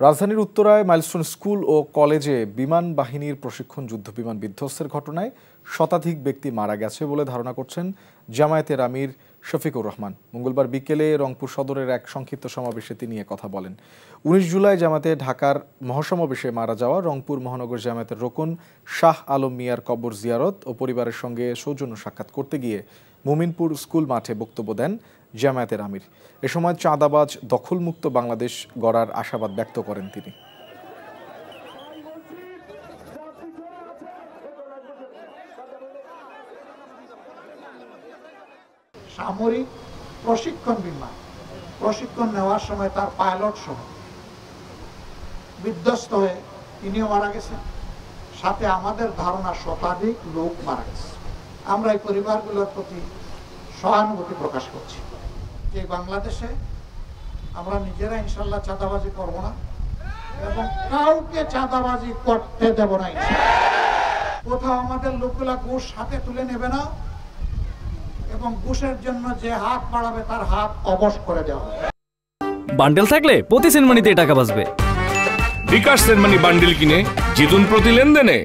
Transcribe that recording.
রাজধানীর উত্তরায় milestone school ও কলেজে বিমান বাহিনীর প্রশিক্ষণ যুদ্ধবিমান বিধ্বস্তের ঘটনায় শতাধিক ব্যক্তি মারা গেছে বলে ধারণা করছেন জামায়াতের আমির শফিকুর রহমান। মঙ্গলবার বিকেলে রংপুর সদরের এক সংক্ষিপ্ত সমাবেশে তিনি কথা বলেন। ১৯ জুলাই জামায়াতে ঢাকার মহাসমাবেশে মারা যাওয়া রংপুর মহানগর জামায়াতের রোকন শাহ আলম মিয়ার কবর জিয়ারত ও পরিবারের সঙ্গে সৌজন্য সাক্ষাৎ করতে গিয়ে মুমিনপুর স্কুল মাঠে বক্তব্য দেন জামায়াতের আমির। এ সময় চাঁদাবাজ দখলমুক্ত বাংলাদেশ গড়ার আশাবাদ ব্যক্ত করেন তিনি। সামরিক প্রশিক্ষণ বিমান প্রশিক্ষণ নেওয়ার সময় তার পাইলট সহ বিধ্বস্ত হয়ে তিনিও মারা গেছেন, সাথে আমাদের ধারণা শতাধিক লোক মারা গেছে। আমরা এই পরিবারগুলোর প্রতি সহানুভূতি প্রকাশ করছি যে বাংলাদেশে আমরা নিজেরা ইনশাল্লাহ চাঁদাবাজি করব না এবং কাউকে চাঁদাবাজি করতে দেব না। কোথাও আমাদের লোকগুলা ঘুষ হাতে তুলে নেবে না এবং ঘুষের জন্য যে হাত বাড়াবে তার হাত অবশ করে দেওয়া হবে। বান্ডেল থাকলে প্রতি সেনমানিতে টাকা বাঁচবে। বিকাশ সেনমানি বান্ডেল কিনে জিতুন প্রতি লেনদেনে।